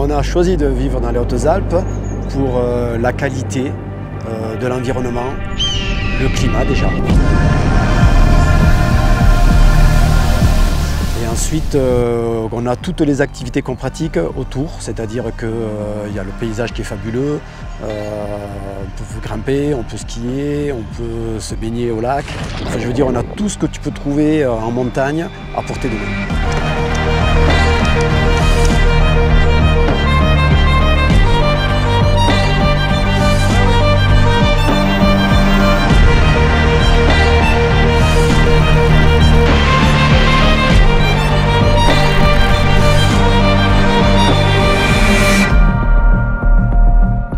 On a choisi de vivre dans les Hautes-Alpes pour la qualité de l'environnement, le climat déjà. Et ensuite, on a toutes les activités qu'on pratique autour, c'est-à-dire qu'il y a le paysage qui est fabuleux, on peut grimper, on peut skier, on peut se baigner au lac. Enfin, je veux dire, on a tout ce que tu peux trouver en montagne à portée de main.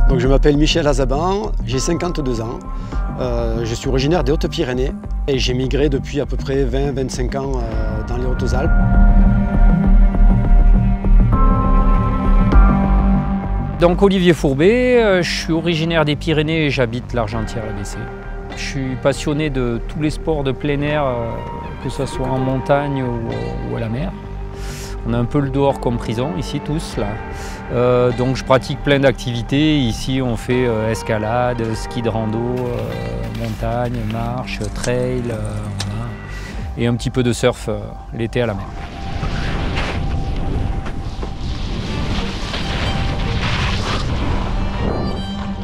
Donc, je m'appelle Michel Azaban, j'ai 52 ans, je suis originaire des Hautes-Pyrénées et j'ai migré depuis à peu près 20-25 ans dans les Hautes-Alpes. Donc Olivier Fourbet, je suis originaire des Pyrénées et j'habite l'Argentière-la-Bessée. Je suis passionné de tous les sports de plein air, que ce soit en montagne ou à la mer. On a un peu le dehors comme prison, ici tous là. Donc je pratique plein d'activités. Ici on fait escalade, ski de rando, montagne, marche, trail, voilà. Et un petit peu de surf l'été à la mer.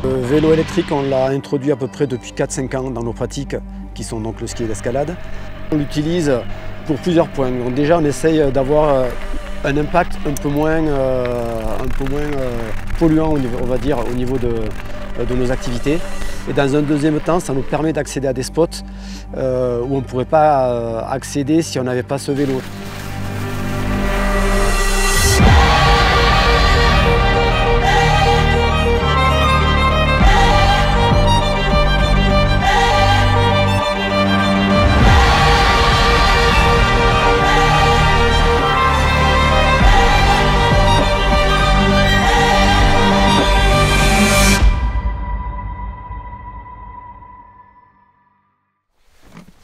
Le vélo électrique, on l'a introduit à peu près depuis 4-5 ans dans nos pratiques, qui sont donc le ski et l'escalade. On l'utilise pour plusieurs points. Donc déjà, on essaye d'avoir un impact un peu moins polluant, on va dire, au niveau de nos activités. Et dans un deuxième temps, ça nous permet d'accéder à des spots où on ne pourrait pas accéder si on n'avait pas ce vélo.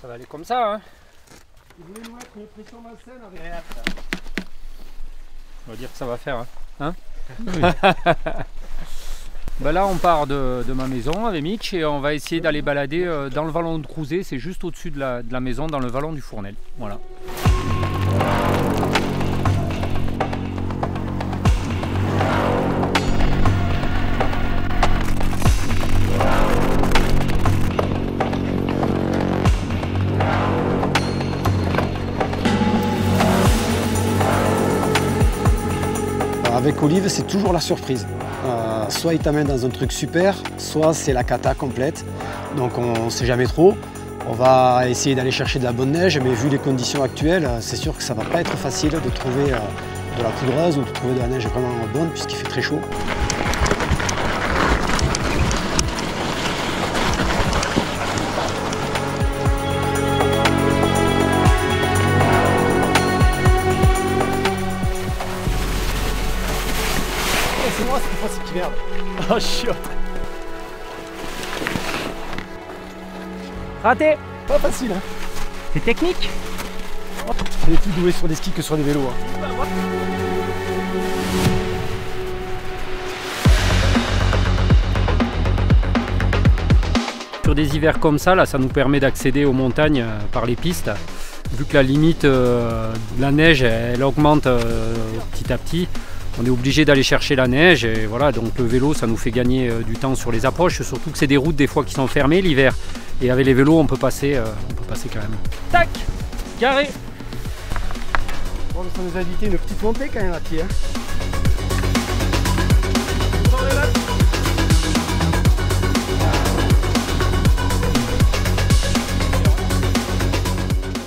Ça va aller comme ça, hein. Vous voulez nous mettre une pression malsaine avec... On va dire que ça va faire, hein. Oui. Ben là, on part de ma maison avec Mitch et on va essayer d'aller balader dans le vallon de Crouzet. C'est juste au-dessus de la maison, dans le vallon du Fournel. Voilà. Avec Olive, c'est toujours la surprise. Soit il t'amène dans un truc super, soit c'est la cata complète. Donc on ne sait jamais trop. On va essayer d'aller chercher de la bonne neige, mais vu les conditions actuelles, c'est sûr que ça ne va pas être facile de trouver de la poudreuse ou de trouver de la neige vraiment bonne puisqu'il fait très chaud. C'est moi cette fois-ci qui merde. Oh chiotte. Raté. Pas facile hein. C'est technique. On est plus doué sur les skis que sur les vélos. Hein. Sur des hivers comme ça, là, ça nous permet d'accéder aux montagnes par les pistes. Vu que la limite de la neige, elle augmente petit à petit. On est obligé d'aller chercher la neige et voilà, donc le vélo ça nous fait gagner du temps sur les approches, surtout que c'est des routes des fois qui sont fermées l'hiver et avec les vélos on peut passer quand même. Tac, carré. Bon, ça nous a évité une petite montée quand même à pied. Hein.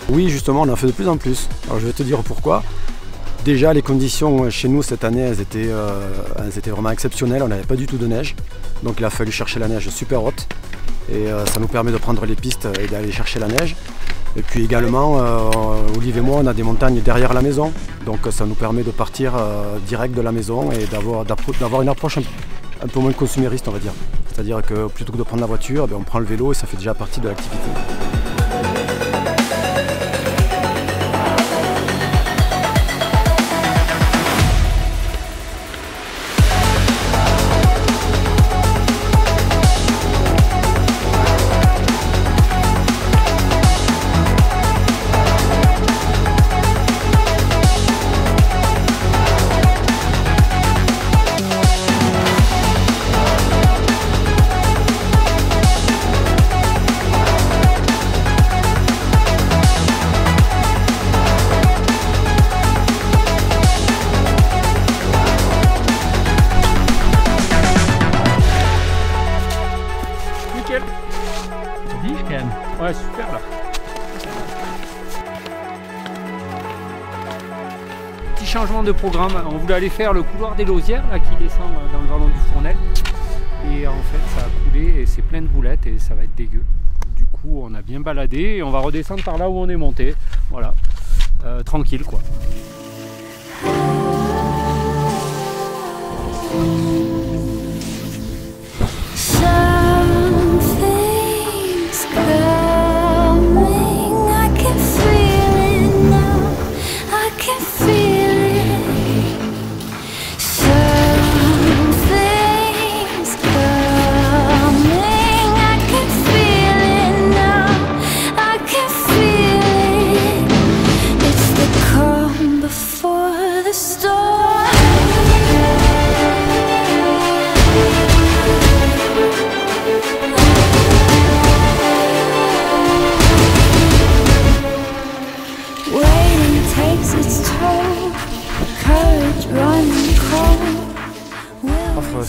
Oui, justement, on en fait de plus en plus. Alors je vais te dire pourquoi. Déjà, les conditions chez nous cette année, elles étaient vraiment exceptionnelles. On n'avait pas du tout de neige. Donc il a fallu chercher la neige super haute. Et ça nous permet de prendre les pistes et d'aller chercher la neige. Et puis également, Olive et moi, on a des montagnes derrière la maison. Donc ça nous permet de partir direct de la maison et d'avoir une approche un peu moins consumériste, on va dire. C'est-à-dire que plutôt que de prendre la voiture, on prend le vélo et ça fait déjà partie de l'activité. changement de programme. On voulait aller faire le couloir des Lausières là, qui descend dans le vallon du Fournel. Et en fait ça a coulé et c'est plein de boulettes et ça va être dégueu. Du coup on a bien baladé et on va redescendre par là où on est monté. Voilà, tranquille quoi.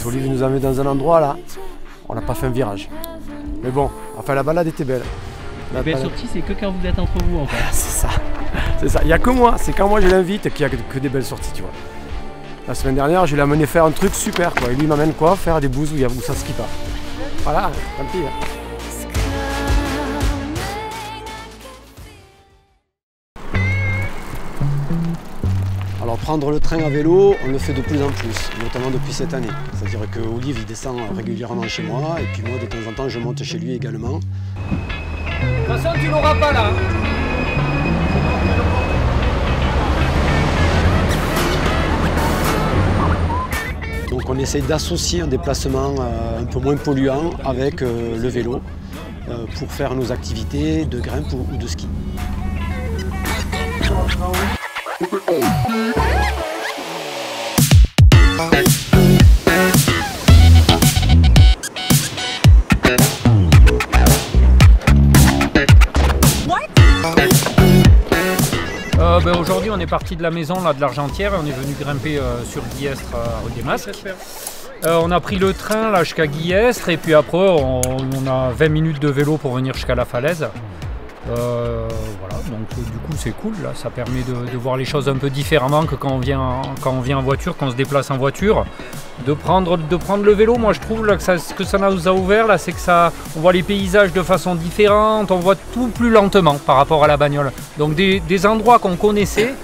Olivier nous a mis dans un endroit là, on n'a pas fait un virage. Mais bon, enfin la balade était belle. La belle sortie, c'est que quand vous êtes entre vous en fait. C'est ça, c'est ça. Il n'y a que moi, c'est quand moi je l'invite qu'il n'y a que des belles sorties, tu vois. La semaine dernière, je l'ai amené faire un truc super quoi. Et lui m'amène quoi? Faire des bouses où ça skie pas. Voilà, tant pis. Alors prendre le train à vélo, on le fait de plus en plus, notamment depuis cette année. C'est-à-dire que Olive il descend régulièrement chez moi et puis moi de temps en temps je monte chez lui également. De toute façon tu l'auras pas là. Donc on essaye d'associer un déplacement un peu moins polluant avec le vélo pour faire nos activités de grimpe ou de ski. Aujourd'hui on est parti de la maison là, de l'Argentière et on est venu grimper sur Guillestre rue des Masques. On a pris le train là jusqu'à Guillestre et puis après on a 20 minutes de vélo pour venir jusqu'à la falaise. Voilà, donc du coup c'est cool, là, ça permet de voir les choses un peu différemment que quand on vient en voiture, quand on se déplace en voiture. De prendre le vélo, moi je trouve là, ce que ça nous a ouvert, là, c'est que on voit les paysages de façon différente, on voit tout plus lentement par rapport à la bagnole. Donc des endroits qu'on connaissait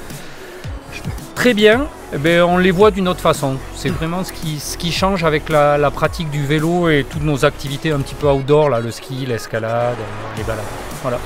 très bien, eh bien, on les voit d'une autre façon. C'est vraiment ce qui change avec la pratique du vélo et toutes nos activités un petit peu outdoor, là, le ski, l'escalade, les balades. Voilà.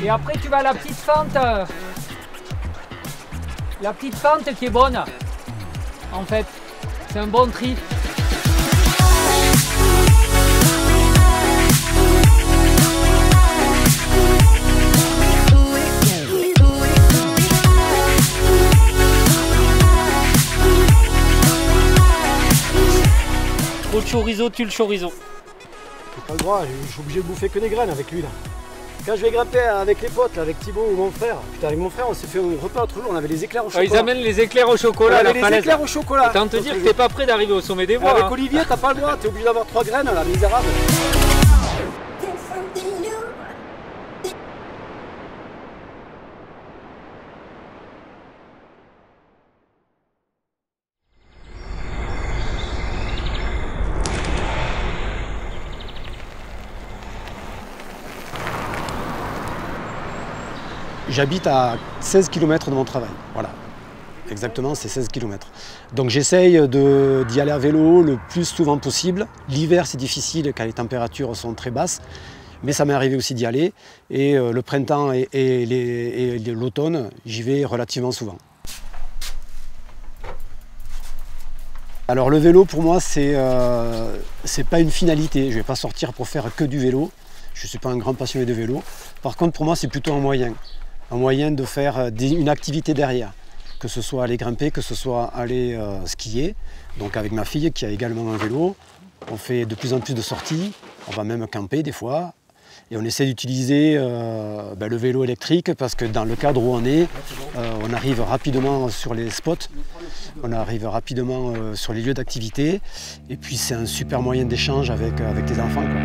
Et après tu vas à la petite fente. La petite fente qui est bonne. En fait, c'est un bon tri. Trop de chorizo, tue le chorizo. J'ai pas le droit, je suis obligé de bouffer que des graines avec lui là. Quand je vais grimper avec les potes, là, avec Thibaut ou mon frère, putain avec mon frère on s'est fait un repas l'autre jour, on avait les éclairs au chocolat. Ils amènent les éclairs au chocolat à la falaise. Les éclairs au chocolat. Autant te dire que t'es pas prêt d'arriver au sommet des bois. Avec Olivier t'as pas le droit, t'es obligé d'avoir 3 graines là, misérable. J'habite à 16 km de mon travail, voilà. Exactement, c'est 16 km. Donc j'essaye d'y aller à vélo le plus souvent possible. L'hiver c'est difficile car les températures sont très basses, mais ça m'est arrivé aussi d'y aller. Et le printemps et l'automne, j'y vais relativement souvent. Alors le vélo pour moi c'est pas une finalité, je ne vais pas sortir pour faire que du vélo, je ne suis pas un grand passionné de vélo. Par contre pour moi c'est plutôt un moyen de faire une activité derrière, que ce soit aller grimper, que ce soit aller skier. Donc avec ma fille qui a également un vélo, on fait de plus en plus de sorties, on va même camper des fois. Et on essaie d'utiliser le vélo électrique parce que dans le cadre où on est, on arrive rapidement sur les spots, on arrive rapidement sur les lieux d'activité. Et puis c'est un super moyen d'échange avec les enfants, quoi.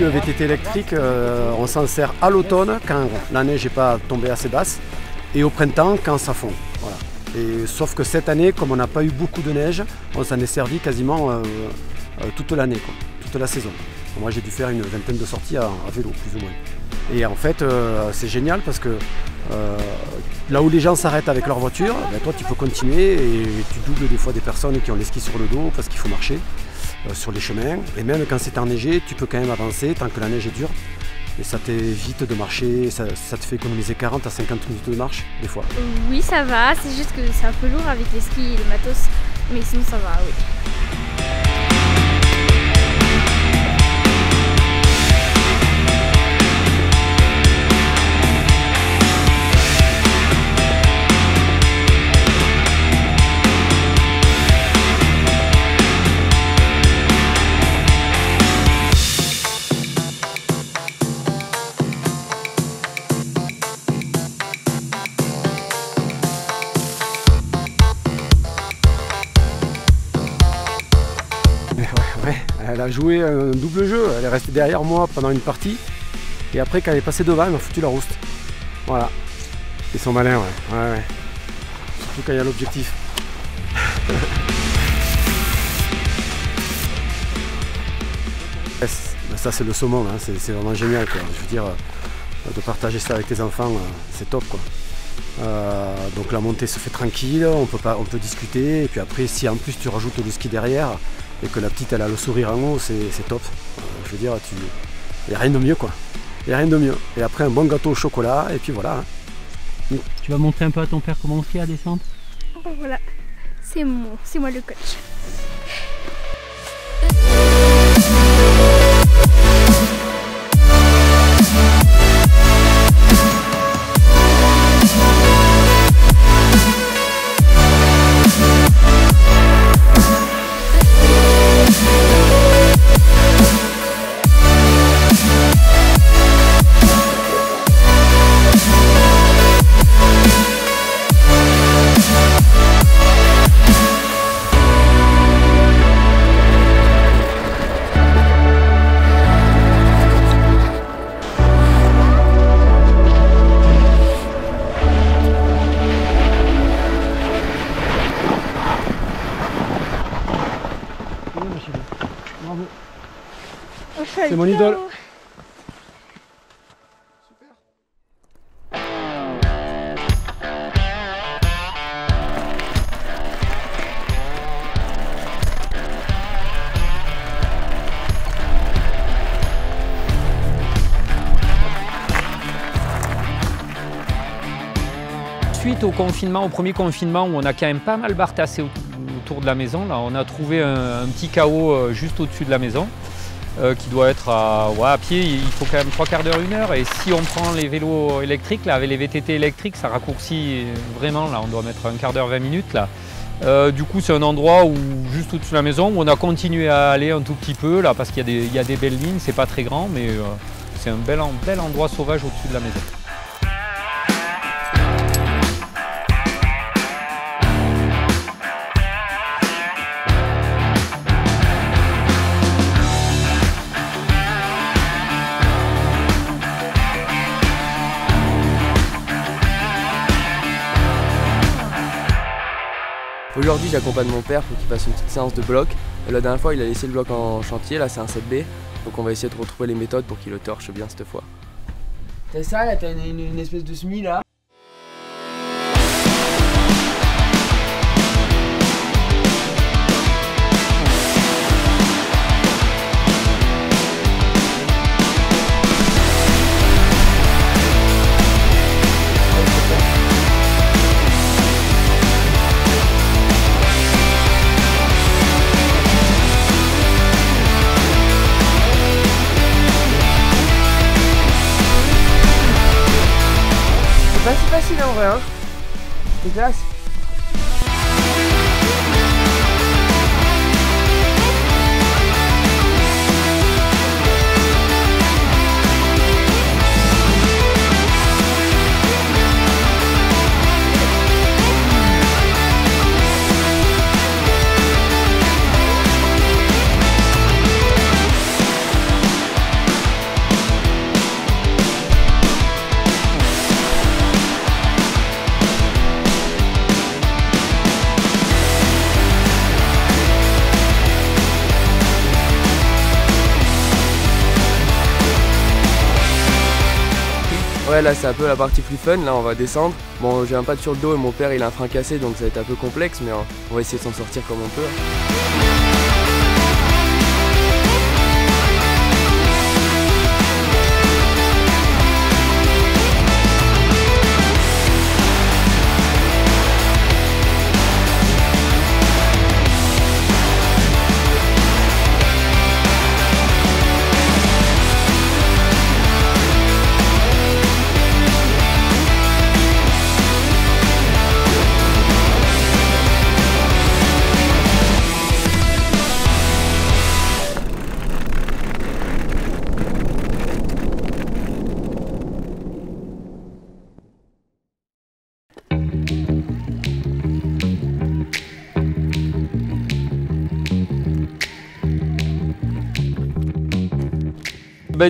Le VTT électrique, on s'en sert à l'automne quand la neige n'est pas tombée assez basse et au printemps quand ça fond. Voilà. Et, sauf que cette année, comme on n'a pas eu beaucoup de neige, on s'en est servi quasiment toute l'année, toute la saison. Moi j'ai dû faire une vingtaine de sorties à vélo, plus ou moins. Et en fait c'est génial parce que là où les gens s'arrêtent avec leur voiture, toi tu peux continuer et tu doubles des fois des personnes qui ont les skis sur le dos parce qu'il faut marcher sur les chemins. Et même quand c'est enneigé, tu peux quand même avancer tant que la neige est dure. Et ça t'évite de marcher, ça te fait économiser 40 à 50 minutes de marche des fois. Oui ça va, c'est juste que c'est un peu lourd avec les skis et le matos, mais sinon ça va, oui. Elle a joué un double jeu, elle est restée derrière moi pendant une partie et après quand elle est passée devant, elle m'a foutu la rouste. Voilà. Ils sont malins, ouais. Surtout quand il y a l'objectif. Ça c'est le summum, hein. C'est vraiment génial, quoi. Je veux dire, de partager ça avec tes enfants, c'est top, quoi. Donc la montée se fait tranquille, on peut discuter et puis après si en plus tu rajoutes le ski derrière et que la petite elle a le sourire en haut, c'est top. Je veux dire, il n'y a rien de mieux, quoi. Il n'y a rien de mieux. Et après un bon gâteau au chocolat et puis voilà. Hein. Tu vas montrer un peu à ton père comment on skie à descendre? Voilà, c'est moi le coach. Bravo. C'est mon idole. Suite au confinement, au premier confinement où on a quand même pas mal bartassé autour de la maison, là, on a trouvé un petit chaos juste au-dessus de la maison qui doit être à pied, il faut quand même 3/4 d'heure, 1 heure. Et si on prend les vélos électriques, là, avec les VTT électriques, ça raccourcit vraiment, là on doit mettre 1/4 d'heure, 20 minutes. Là. Du coup c'est un endroit où, juste au-dessus de la maison, où on a continué à aller un tout petit peu, là, parce qu'il y a des belles lignes, c'est pas très grand, mais c'est un bel endroit sauvage au-dessus de la maison. Aujourd'hui j'accompagne mon père pour qu'il fasse une petite séance de bloc. La dernière fois il a laissé le bloc en chantier, là c'est un 7B. Donc on va essayer de retrouver les méthodes pour qu'il le torche bien cette fois. T'as ça là, t'as une espèce de semi là. C'est pas si facile en vrai, hein. C'est classe. Ouais, là c'est un peu la partie plus fun, là on va descendre. Bon, j'ai un pad sur le dos et mon père il a un frein cassé donc ça va être un peu complexe, mais on va essayer de s'en sortir comme on peut.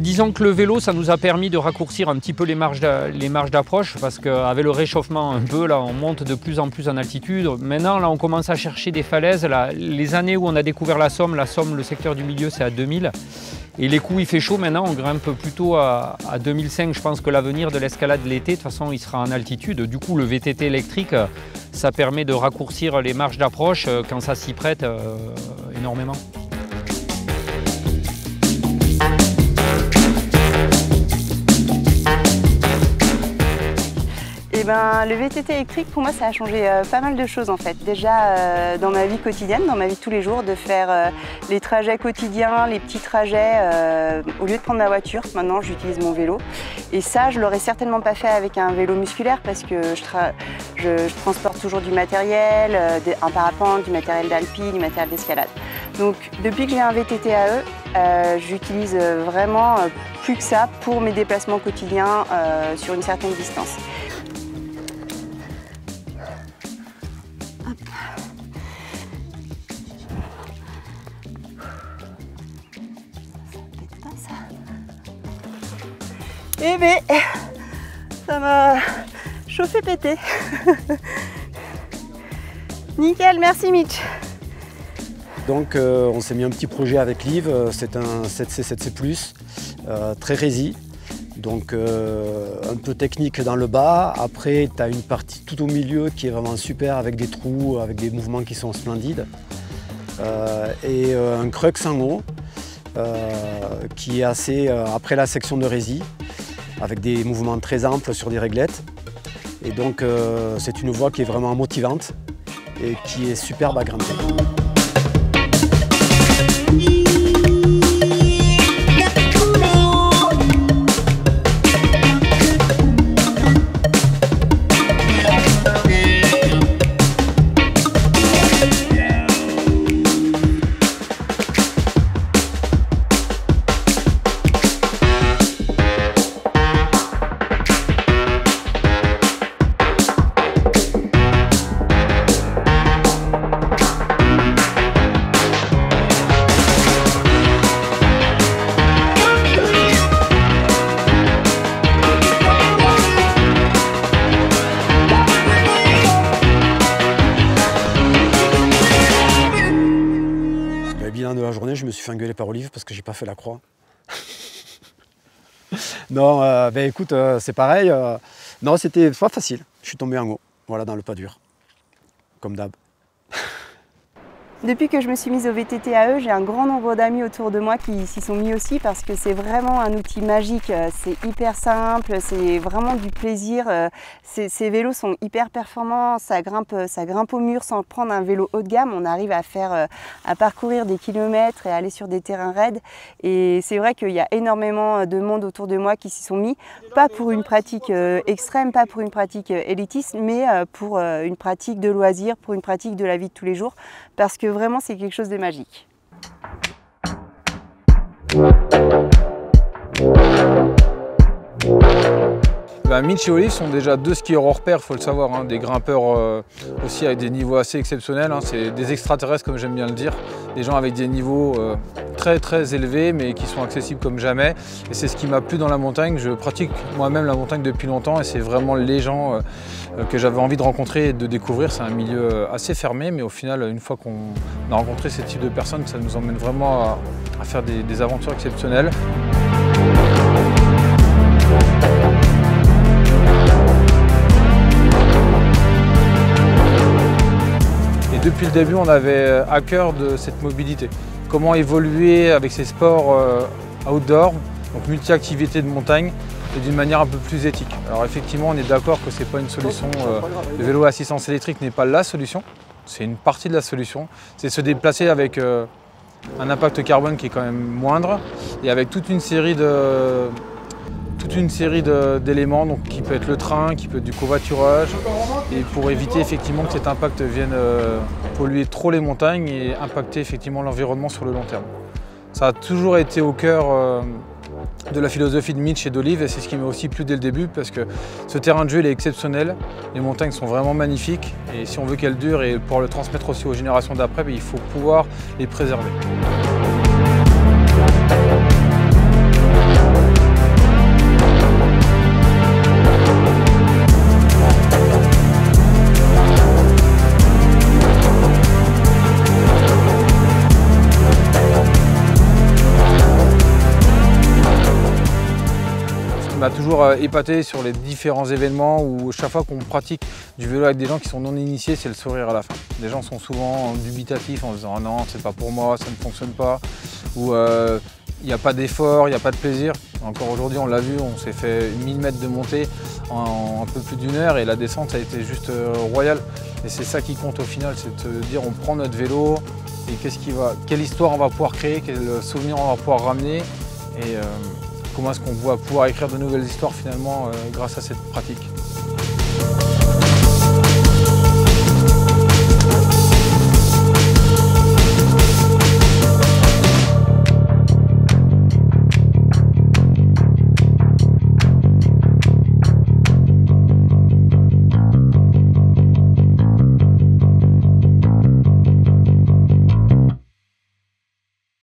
Disons que le vélo, ça nous a permis de raccourcir un petit peu les marges d'approche parce qu'avec le réchauffement un peu, là, on monte de plus en plus en altitude. Maintenant, là, on commence à chercher des falaises. Là, les années où on a découvert la Somme, le secteur du milieu, c'est à 2000. Et les coups, il fait chaud maintenant, on grimpe plutôt à 2005. Je pense que l'avenir de l'escalade l'été, de toute façon, il sera en altitude. Du coup, le VTT électrique, ça permet de raccourcir les marges d'approche quand ça s'y prête énormément. Le VTT électrique, pour moi, ça a changé pas mal de choses en fait. Déjà dans ma vie quotidienne, dans ma vie de tous les jours, de faire les trajets quotidiens, les petits trajets, au lieu de prendre ma voiture, maintenant j'utilise mon vélo. Et ça, je l'aurais certainement pas fait avec un vélo musculaire parce que je transporte toujours du matériel, un parapente, du matériel d'alpi, du matériel d'escalade. Donc depuis que j'ai un VTT AE, j'utilise vraiment plus que ça pour mes déplacements quotidiens sur une certaine distance. Eh bien, ça m'a chauffé pété. Nickel, merci Mitch. Donc on s'est mis un petit projet avec Liv, c'est un 7C, 7C+, très résy. Donc un peu technique dans le bas. Après, tu as une partie tout au milieu qui est vraiment super avec des trous, avec des mouvements qui sont splendides. Et un crux en haut qui est assez après la section de résy, avec des mouvements très amples sur des réglettes. Et donc c'est une voie qui est vraiment motivante et qui est superbe à grimper. bilan de la journée, je me suis fait engueuler par Olive parce que j'ai pas fait la croix. Non, ben écoute, c'est pareil. Non, c'était pas facile. Je suis tombé en haut, voilà, dans le pas dur, comme d'hab. Depuis que je me suis mise au VTT-AE, j'ai un grand nombre d'amis autour de moi qui s'y sont mis aussi parce que c'est vraiment un outil magique. C'est hyper simple, c'est vraiment du plaisir. Ces vélos sont hyper performants, ça grimpe au mur sans prendre un vélo haut de gamme. On arrive à parcourir des kilomètres et à aller sur des terrains raides. Et c'est vrai qu'il y a énormément de monde autour de moi qui s'y sont mis, pas pour une pratique extrême, pas pour une pratique élitiste, mais pour une pratique de loisir, pour une pratique de la vie de tous les jours. Parce que vraiment, c'est quelque chose de magique. Mitch et Olive sont déjà deux skieurs hors pair, il faut le savoir, hein, des grimpeurs aussi avec des niveaux assez exceptionnels. Hein, c'est des extraterrestres, comme j'aime bien le dire, des gens avec des niveaux très élevés mais qui sont accessibles comme jamais. Et c'est ce qui m'a plu dans la montagne. Je pratique moi-même la montagne depuis longtemps et c'est vraiment les gens que j'avais envie de rencontrer et de découvrir. C'est un milieu assez fermé, mais au final, une fois qu'on a rencontré ce type de personnes, ça nous emmène vraiment à faire des aventures exceptionnelles. Et depuis le début, on avait à cœur de cette mobilité. Comment évoluer avec ces sports outdoor, donc multi-activités de montagne, et d'une manière un peu plus éthique. Alors effectivement, on est d'accord que ce n'est pas une solution. Le vélo à assistance électrique n'est pas la solution, c'est une partie de la solution. C'est se déplacer avec un impact carbone qui est quand même moindre et avec toute une série d'éléments, donc qui peut être le train, qui peut être du covoiturage, et pour éviter effectivement que cet impact vienne polluer trop les montagnes et impacter effectivement l'environnement sur le long terme. Ça a toujours été au cœur de la philosophie de Mitch et d'Olive et c'est ce qui m'a aussi plu dès le début parce que ce terrain de jeu il est exceptionnel, les montagnes sont vraiment magnifiques et si on veut qu'elles durent et pouvoir le transmettre aussi aux générations d'après, il faut pouvoir les préserver. Ça m'a toujours épaté sur les différents événements où chaque fois qu'on pratique du vélo avec des gens qui sont non initiés, c'est le sourire à la fin. Les gens sont souvent dubitatifs en se disant « non, c'est pas pour moi, ça ne fonctionne pas » ou il n'y a pas d'effort, il n'y a pas de plaisir. Encore aujourd'hui, on l'a vu, on s'est fait 1000 mètres de montée en un peu plus d'une heure et la descente a été juste royale. Et c'est ça qui compte au final, c'est de se dire on prend notre vélo et quelle histoire on va pouvoir créer, quel souvenir on va pouvoir ramener et comment est-ce qu'on va pouvoir écrire de nouvelles histoires finalement grâce à cette pratique.